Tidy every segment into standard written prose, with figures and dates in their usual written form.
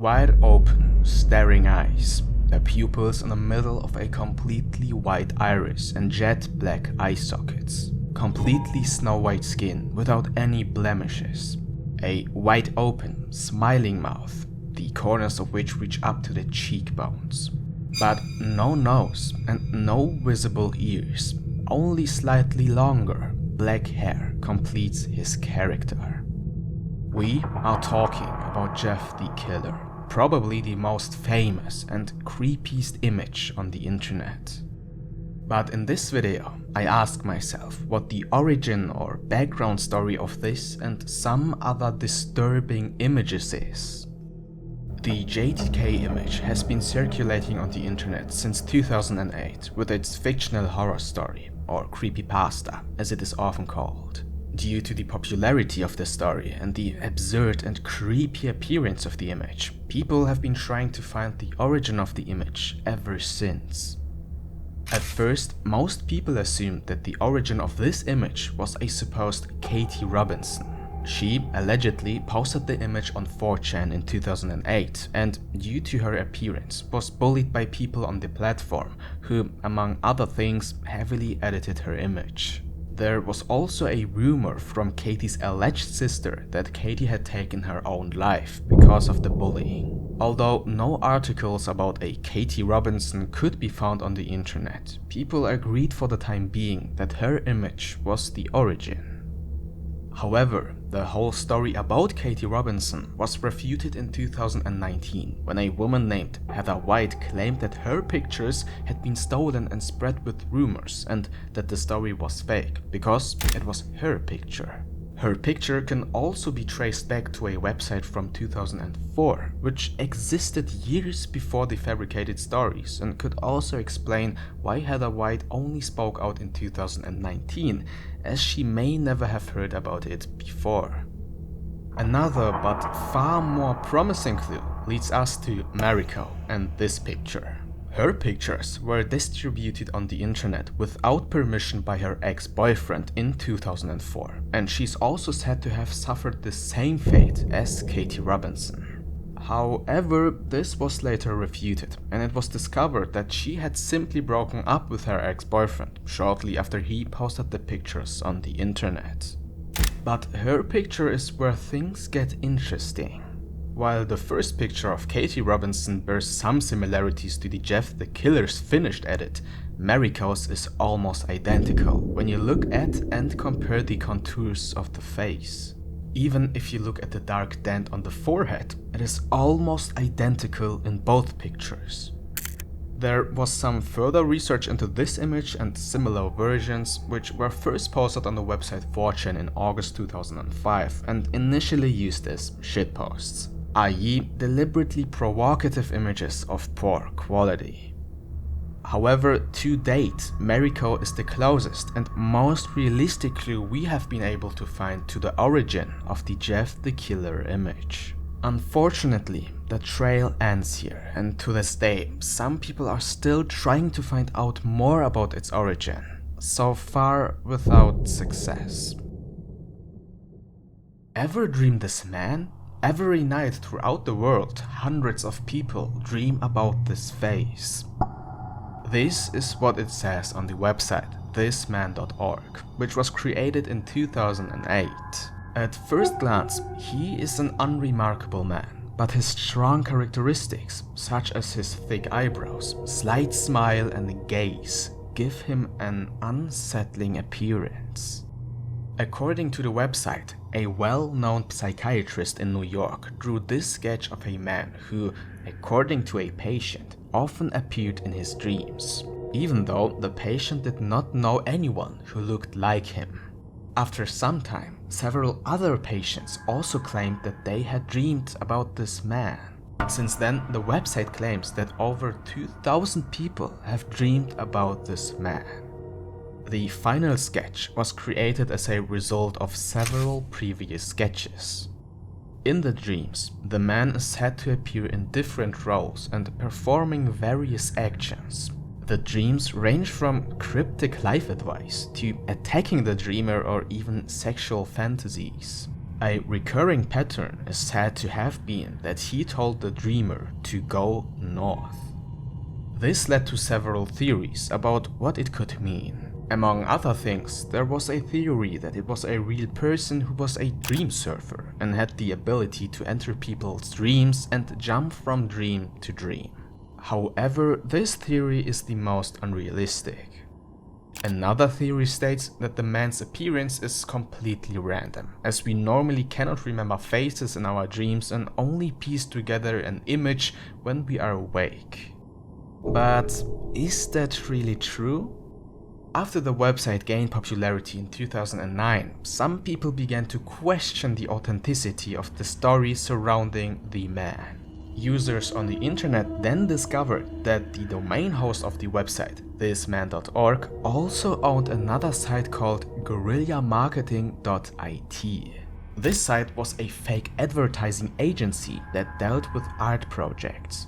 Wide open, staring eyes, the pupils in the middle of a completely white iris and jet black eye sockets. Completely snow white skin without any blemishes. A wide open, smiling mouth, the corners of which reach up to the cheekbones. But no nose and no visible ears, only slightly longer black hair completes his character. We are talking about Jeff the Killer, probably the most famous and creepiest image on the internet. But in this video, I ask myself what the origin or background story of this and some other disturbing images is. The JTK image has been circulating on the internet since 2008 with its fictional horror story, or creepypasta as it is often called. Due to the popularity of the story and the absurd and creepy appearance of the image, people have been trying to find the origin of the image ever since. At first, most people assumed that the origin of this image was a supposed Katie Robinson. She allegedly posted the image on 4chan in 2008 and, due to her appearance, was bullied by people on the platform who, among other things, heavily edited her image. There was also a rumor from Katie's alleged sister that Katie had taken her own life because of the bullying. Although no articles about a Katie Robinson could be found on the internet, people agreed for the time being that her image was the origin. However, the whole story about Katie Robinson was refuted in 2019 when a woman named Heather White claimed that her pictures had been stolen and spread with rumors and that the story was fake because it was her picture. Her picture can also be traced back to a website from 2004, which existed years before the fabricated stories and could also explain why Heather White only spoke out in 2019, as she may never have heard about it before. Another but far more promising clue leads us to Mariko and this picture. Her pictures were distributed on the internet without permission by her ex-boyfriend in 2004, and she's also said to have suffered the same fate as Katie Robinson. However, this was later refuted, and it was discovered that she had simply broken up with her ex-boyfriend shortly after he posted the pictures on the internet. But her picture is where things get interesting. While the first picture of Katie Robinson bears some similarities to the Jeff the Killer's finished edit, Mariko's is almost identical when you look at and compare the contours of the face. Even if you look at the dark dent on the forehead, it is almost identical in both pictures. There was some further research into this image and similar versions, which were first posted on the website 4chan in August 2005 and initially used as shitposts, i.e. deliberately provocative images of poor quality. However, to date, Mariko is the closest and most realistic clue we have been able to find to the origin of the Jeff the Killer image. Unfortunately, the trail ends here, and to this day, some people are still trying to find out more about its origin, so far without success. Ever dream this man? Every night throughout the world, hundreds of people dream about this face. This is what it says on the website thisman.org, which was created in 2008. At first glance, he is an unremarkable man, but his strong characteristics, such as his thick eyebrows, slight smile and gaze, give him an unsettling appearance. According to the website, a well-known psychiatrist in New York drew this sketch of a man who, according to a patient, often appeared in his dreams, even though the patient did not know anyone who looked like him. After some time, several other patients also claimed that they had dreamed about this man. Since then, the website claims that over 2,000 people have dreamed about this man. The final sketch was created as a result of several previous sketches. In the dreams, the man is said to appear in different roles and performing various actions. The dreams range from cryptic life advice to attacking the dreamer or even sexual fantasies. A recurring pattern is said to have been that he told the dreamer to go north. This led to several theories about what it could mean. Among other things, there was a theory that it was a real person who was a dream surfer and had the ability to enter people's dreams and jump from dream to dream. However, this theory is the most unrealistic. Another theory states that the man's appearance is completely random, as we normally cannot remember faces in our dreams and only piece together an image when we are awake. But is that really true? After the website gained popularity in 2009, some people began to question the authenticity of the story surrounding the man. Users on the internet then discovered that the domain host of the website, thisman.org, also owned another site called guerrillamarketing.it. This site was a fake advertising agency that dealt with art projects.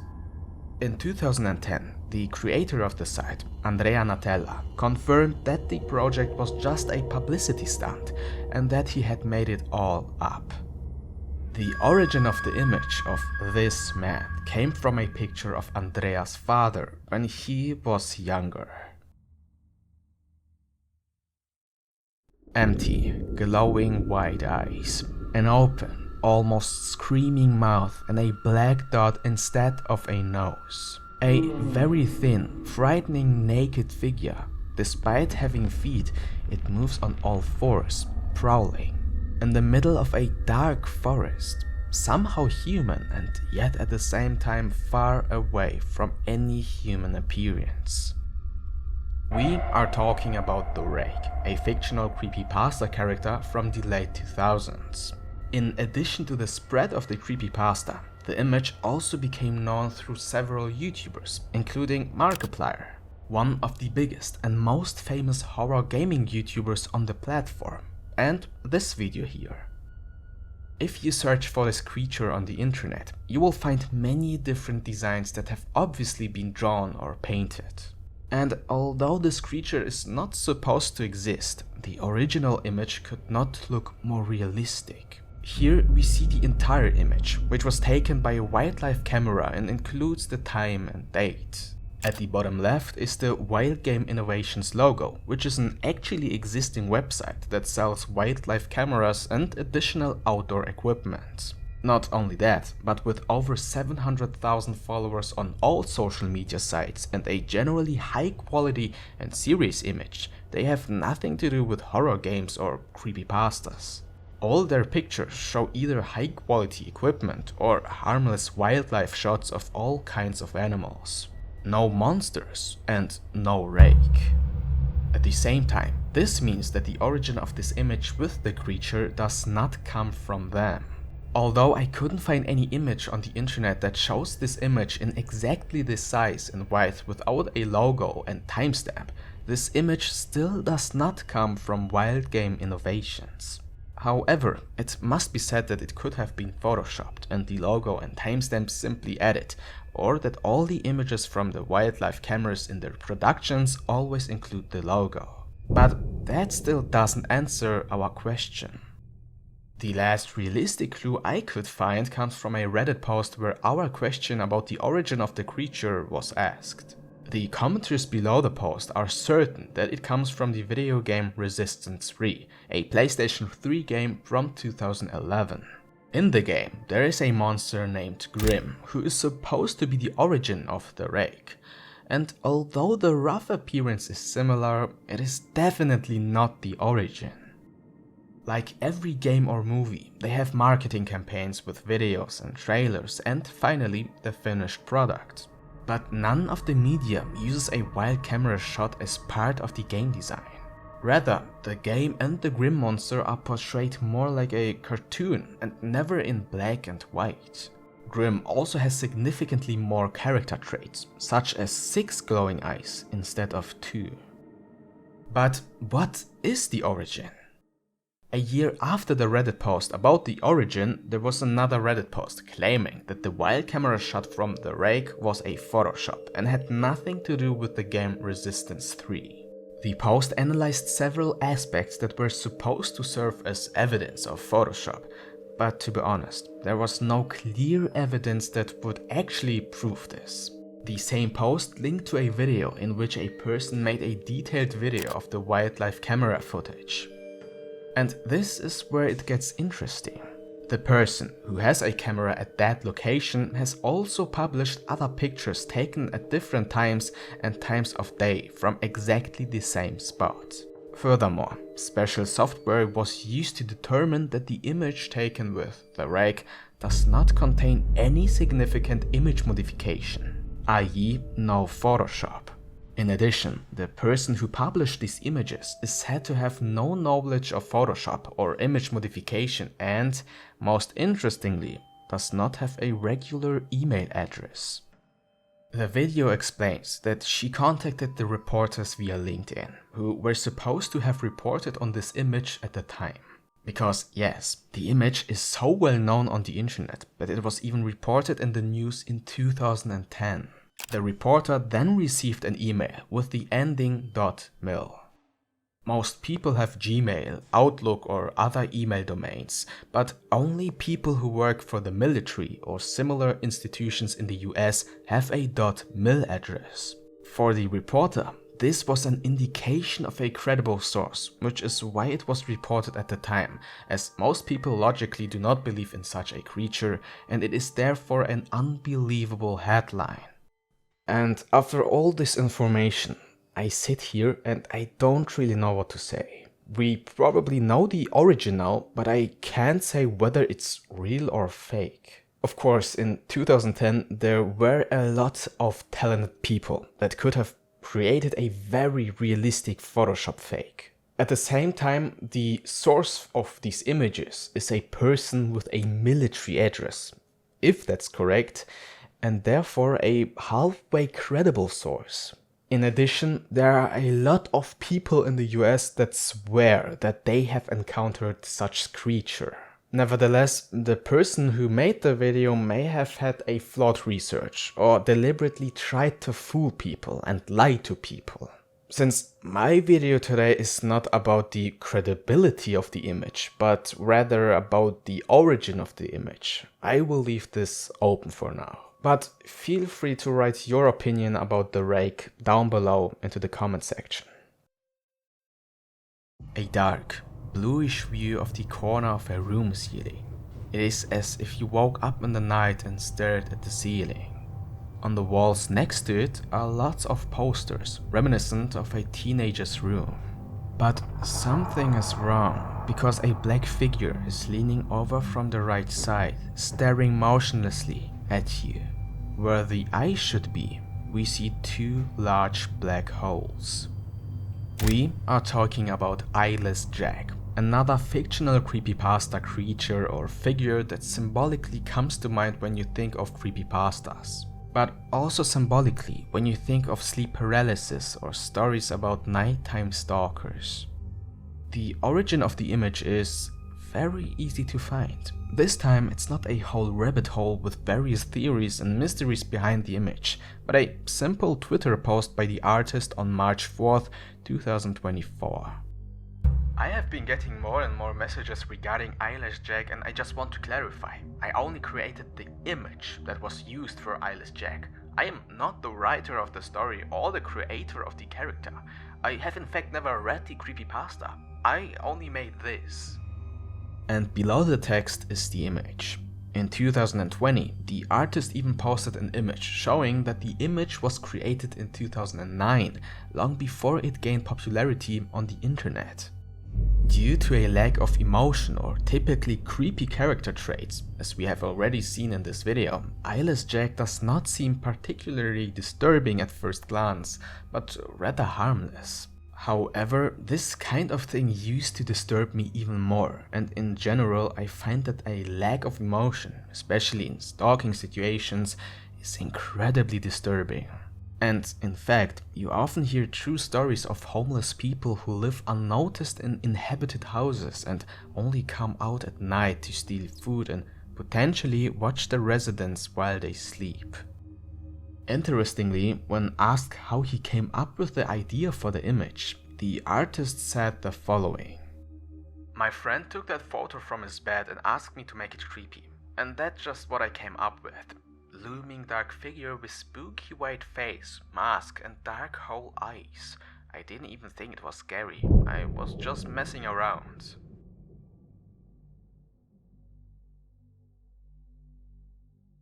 In 2010, the creator of the site, Andrea Natella, confirmed that the project was just a publicity stunt and that he had made it all up. The origin of the image of this man came from a picture of Andrea's father when he was younger. Empty, glowing white eyes, an open, almost screaming mouth and a black dot instead of a nose. A very thin, frightening naked figure. Despite having feet, it moves on all fours, prowling. In the middle of a dark forest, somehow human and yet at the same time far away from any human appearance. We are talking about the Rake, a fictional creepypasta character from the late 2000s. In addition to the spread of the creepypasta, the image also became known through several YouTubers, including Markiplier, one of the biggest and most famous horror gaming YouTubers on the platform, and this video here. If you search for this creature on the internet, you will find many different designs that have obviously been drawn or painted. And although this creature is not supposed to exist, the original image could not look more realistic. Here we see the entire image, which was taken by a wildlife camera and includes the time and date. At the bottom left is the Wild Game Innovations logo, which is an actually existing website that sells wildlife cameras and additional outdoor equipment. Not only that, but with over 700,000 followers on all social media sites and a generally high quality and serious image, they have nothing to do with horror games or creepypastas. All their pictures show either high quality equipment or harmless wildlife shots of all kinds of animals. No monsters and no Rake. At the same time, this means that the origin of this image with the creature does not come from them. Although I couldn't find any image on the internet that shows this image in exactly this size and width without a logo and timestamp, this image still does not come from Wild Game Innovations. However, it must be said that it could have been photoshopped and the logo and timestamp simply added, or that all the images from the wildlife cameras in their productions always include the logo. But that still doesn't answer our question. The last realistic clue I could find comes from a Reddit post where our question about the origin of the creature was asked. The commenters below the post are certain that it comes from the video game Resistance 3, a PlayStation 3 game from 2011. In the game, there is a monster named Grim, who is supposed to be the origin of the Rake. And although the rough appearance is similar, it is definitely not the origin. Like every game or movie, they have marketing campaigns with videos and trailers and finally the finished product. But none of the media uses a wild camera shot as part of the game design. Rather, the game and the Grim monster are portrayed more like a cartoon and never in black and white. Grim also has significantly more character traits, such as 6 glowing eyes instead of 2. But what is the origin? A year after the Reddit post about the origin, there was another Reddit post claiming that the wild camera shot from the Rake was a Photoshop and had nothing to do with the game Resistance 3. The post analyzed several aspects that were supposed to serve as evidence of Photoshop, but to be honest, there was no clear evidence that would actually prove this. The same post linked to a video in which a person made a detailed video of the wildlife camera footage. And this is where it gets interesting. The person who has a camera at that location has also published other pictures taken at different times and times of day from exactly the same spot. Furthermore, special software was used to determine that the image taken with the Rake does not contain any significant image modification, i.e. no Photoshop. In addition, the person who published these images is said to have no knowledge of Photoshop or image modification and, most interestingly, does not have a regular email address. The video explains that she contacted the reporters via LinkedIn, who were supposed to have reported on this image at the time. Because yes, the image is so well known on the internet that it was even reported in the news in 2010. The reporter then received an email with the ending .mil. Most people have Gmail, Outlook or other email domains, but only people who work for the military or similar institutions in the US have a .mil address. For the reporter, this was an indication of a credible source, which is why it was reported at the time, as most people logically do not believe in such a creature, and it is therefore an unbelievable headline. And after all this information, I sit here and I don't really know what to say. We probably know the origin now, but I can't say whether it's real or fake. Of course, in 2010 there were a lot of talented people that could have created a very realistic Photoshop fake. At the same time, the source of these images is a person with a military address, if that's correct, and therefore a halfway credible source. In addition, there are a lot of people in the US that swear that they have encountered such creature. Nevertheless, the person who made the video may have had a flawed research or deliberately tried to fool people and lie to people. Since my video today is not about the credibility of the image, but rather about the origin of the image, I will leave this open for now. But feel free to write your opinion about the Rake down below into the comment section. A dark, bluish view of the corner of a room ceiling. It is as if you woke up in the night and stared at the ceiling. On the walls next to it are lots of posters reminiscent of a teenager's room. But something is wrong, because a black figure is leaning over from the right side, staring motionlessly at you. Where the eyes should be, we see two large black holes. We are talking about Eyeless Jack, another fictional creepypasta creature or figure that symbolically comes to mind when you think of creepypastas, but also symbolically when you think of sleep paralysis or stories about nighttime stalkers. The origin of the image is very easy to find. This time it's not a whole rabbit hole with various theories and mysteries behind the image, but a simple Twitter post by the artist on March 4th, 2024. I have been getting more and more messages regarding Eyeless Jack, and I just want to clarify. I only created the image that was used for Eyeless Jack. I am not the writer of the story or the creator of the character. I have in fact never read the creepypasta. I only made this. And below the text is the image. In 2020, the artist even posted an image showing that the image was created in 2009, long before it gained popularity on the internet. Due to a lack of emotion or typically creepy character traits, as we have already seen in this video, Eyeless Jack does not seem particularly disturbing at first glance, but rather harmless. However, this kind of thing used to disturb me even more, and in general I find that a lack of emotion, especially in stalking situations, is incredibly disturbing. And in fact, you often hear true stories of homeless people who live unnoticed in inhabited houses and only come out at night to steal food and potentially watch the residents while they sleep. Interestingly, when asked how he came up with the idea for the image, The artist said the following. My friend took that photo from his bed and asked me to make it creepy. And that's just what I came up with. Looming dark figure with spooky white face, mask and dark hole eyes. I didn't even think it was scary. I was just messing around.